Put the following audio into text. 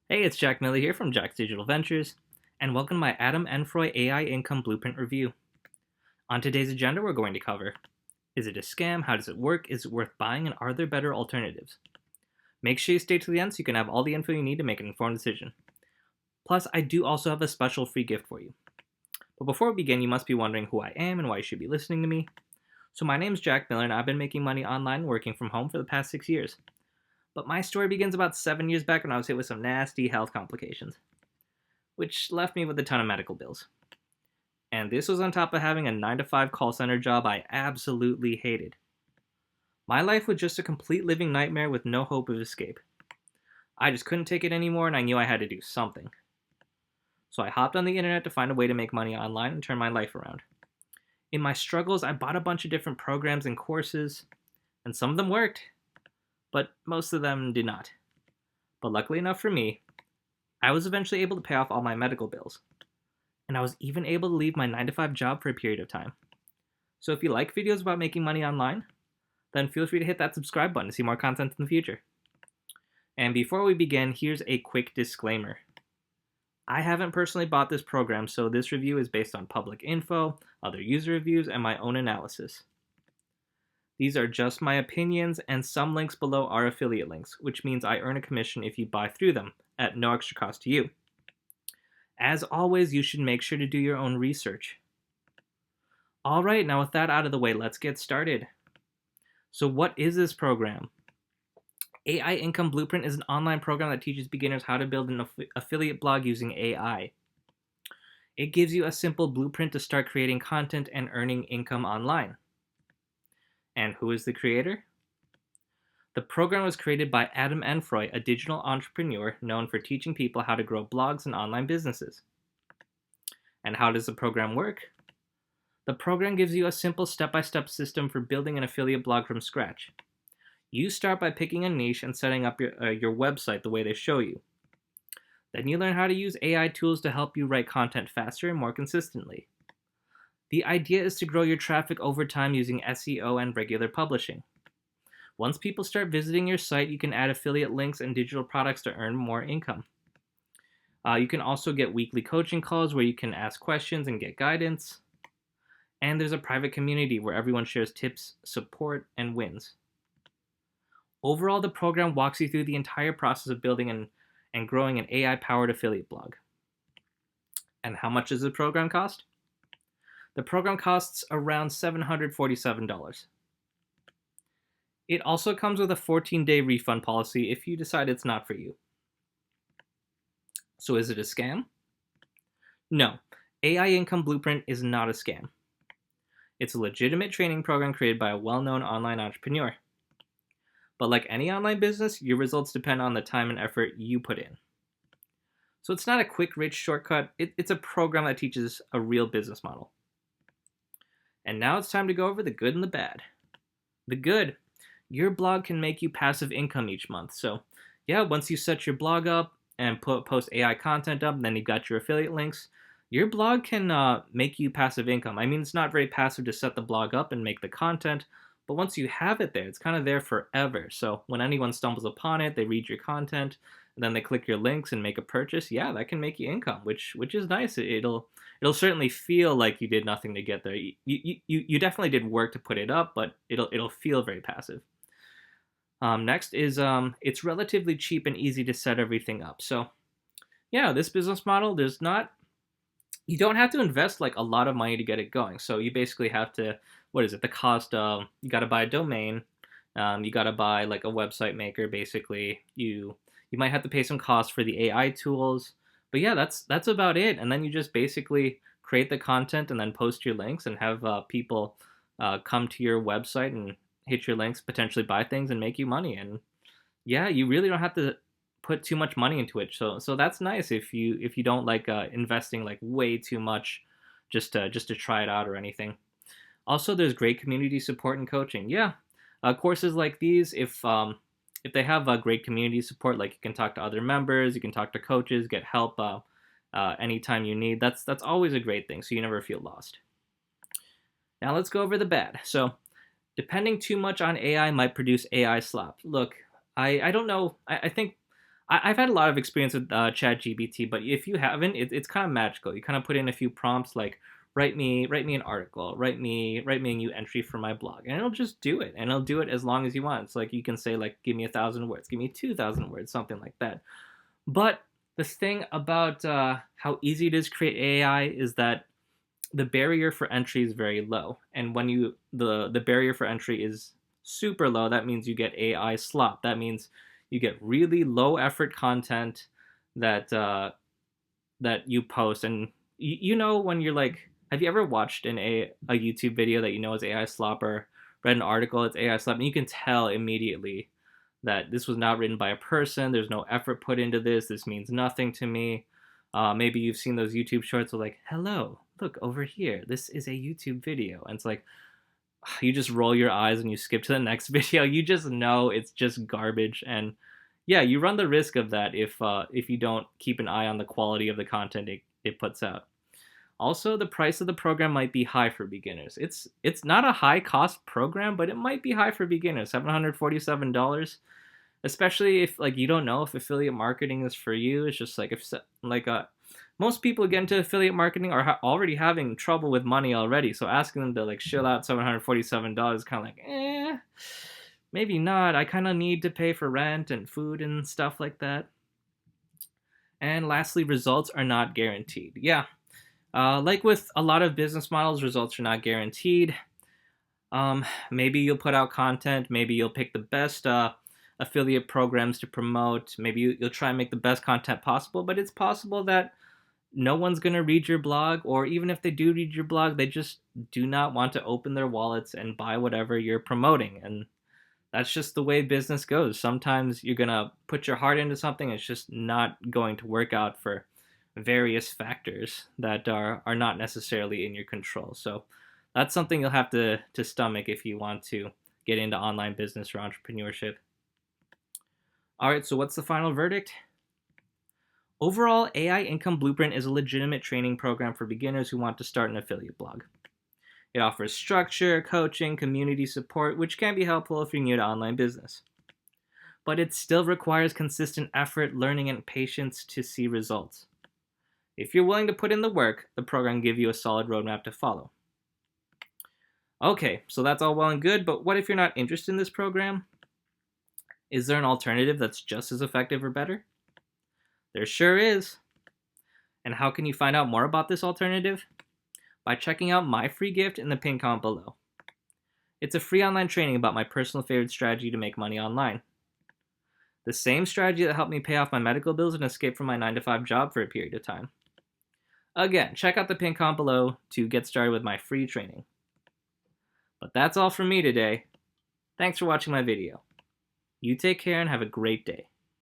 Hey, it's Jack Miller here from Jack's Digital Ventures, and welcome to my Enfroy AI Income Blueprint review. On today's agenda, we're going to cover: is it a scam? How does it work? Is it worth buying? And are there better alternatives? Make sure you stay to the end so you can have all the info you need to make an informed decision. Plus, I do also have a special free gift for you. But before we begin, you must be wondering who I am and why you should be listening to me. So, my name is Jack Miller, and I've been making money online and working from home for the past 6 years. But my story begins about 7 years back when I was hit with some nasty health complications, which left me with a ton of medical bills. And this was on top of having a 9 to 5 call center job I absolutely hated. My life was just a complete living nightmare with no hope of escape. I just couldn't take it anymore, and I knew I had to do something. So I hopped on the internet to find a way to make money online and turn my life around. In my struggles, I bought a bunch of different programs and courses, and some of them worked, but most of them did not. But luckily enough for me, I was eventually able to pay off all my medical bills, and I was even able to leave my 9 to 5 job for a period of time. So if you like videos about making money online, then feel free to hit that subscribe button to see more content in the future. And before we begin, here's a quick disclaimer. I haven't personally bought this program, so this review is based on public info, other user reviews, and my own analysis. These are just my opinions, and some links below are affiliate links, which means I earn a commission if you buy through them, at no extra cost to you. As always, you should make sure to do your own research. Alright, now with that out of the way, let's get started. So what is this program? AI Income Blueprint is an online program that teaches beginners how to build an affiliate blog using AI. It gives you a simple blueprint to start creating content and earning income online. And who is the creator? The program was created by Enfroy, a digital entrepreneur known for teaching people how to grow blogs and online businesses. And how does the program work? The program gives you a simple step-by-step system for building an affiliate blog from scratch. You start by picking a niche and setting up your website the way they show you. Then you learn how to use AI tools to help you write content faster and more consistently. The idea is to grow your traffic over time using SEO and regular publishing. Once people start visiting your site, you can add affiliate links and digital products to earn more income. You can also get weekly coaching calls where you can ask questions and get guidance. And there's a private community where everyone shares tips, support, and wins. Overall, the program walks you through the entire process of building and growing an AI-powered affiliate blog. And how much does the program cost? The program costs around $747. It also comes with a 14-day refund policy if you decide it's not for you. So is it a scam? No, AI Income Blueprint is not a scam. It's a legitimate training program created by a well-known online entrepreneur. But like any online business, your results depend on the time and effort you put in. So it's not a quick, rich shortcut. It's a program that teaches a real business model. And now it's time to go over the good and the bad. The good: your blog can make you passive income each month. So yeah, once you set your blog up and post AI content up, and then you've got your affiliate links, your blog can make you passive income. I mean, it's not very passive to set the blog up and make the content, but once you have it there, it's kind of there forever. So when anyone stumbles upon it, they read your content, and then they click your links and make a purchase. Yeah, that can make you income, which is nice. It'll certainly feel like you did nothing to get there. You definitely did work to put it up, but it'll feel very passive. Next is it's relatively cheap and easy to set everything up. So yeah, this business model, you don't have to invest like a lot of money to get it going. So you basically have to, what is it? The cost of, you got to buy a domain, you got to buy like a website maker. Basically, you might have to pay some costs for the AI tools, but yeah, that's about it. And then you just basically create the content and then post your links and have people come to your website and hit your links, potentially buy things and make you money. And yeah, you really don't have to put too much money into it. So that's nice if you don't like investing like way too much just to try it out or anything. Also, there's great community support and coaching. Yeah, courses like these, if they have great community support, like you can talk to other members, you can talk to coaches, get help anytime you need. That's always a great thing. So you never feel lost. Now let's go over the bad. So depending too much on AI might produce AI slop. Look, I don't know. I think I've had a lot of experience with ChatGPT, but if you haven't, it's kind of magical. You kind of put in a few prompts like write me an article, write me a new entry for my blog, and it'll just do it, and it'll do it as long as you want. It's like you can say like give me 1,000 words, give me 2,000 words, something like that. But the thing about how easy it is to create AI is that the barrier for entry is very low, and when the barrier for entry is super low, that means you get AI slop. That means you get really low effort content that that you post, and you know when you're like, have you ever watched a YouTube video that you know is AI slop, or read an article it's AI slop, and you can tell immediately that this was not written by a person. There's no effort put into this. This means nothing to me. Maybe you've seen those YouTube shorts with like, hello, look over here. This is a YouTube video. And it's like, you just roll your eyes and you skip to the next video. You just know it's just garbage. And yeah, you run the risk of that if you don't keep an eye on the quality of the content it puts out. Also, the price of the program might be high for beginners. It's not a high cost program, but it might be high for beginners. $747, especially if like you don't know if affiliate marketing is for you. It's just like if like most people get into affiliate marketing are already having trouble with money already. So asking them to like shell out $747 is kind of like, maybe not. I kind of need to pay for rent and food and stuff like that. And lastly, results are not guaranteed. Yeah, like with a lot of business models, results are not guaranteed. Maybe you'll put out content. Maybe you'll pick the best affiliate programs to promote. Maybe you'll try and make the best content possible, but it's possible that no one's going to read your blog, or even if they do read your blog, they just do not want to open their wallets and buy whatever you're promoting. And that's just the way business goes. Sometimes you're going to put your heart into something, it's just not going to work out for various factors that are not necessarily in your control. So that's something you'll have to stomach if you want to get into online business or entrepreneurship. All right, so what's the final verdict? Overall, AI Income Blueprint is a legitimate training program for beginners who want to start an affiliate blog. It offers structure, coaching, community support, which can be helpful if you're new to online business. But it still requires consistent effort, learning, and patience to see results. If you're willing to put in the work, the program will give you a solid roadmap to follow. Okay, so that's all well and good, but what if you're not interested in this program? Is there an alternative that's just as effective or better? There sure is. And how can you find out more about this alternative? By checking out my free gift in the pinned comment below. It's a free online training about my personal favorite strategy to make money online. The same strategy that helped me pay off my medical bills and escape from my 9-to-5 job for a period of time. Again, check out the pinned comment below to get started with my free training. But that's all from me today. Thanks for watching my video. You take care and have a great day.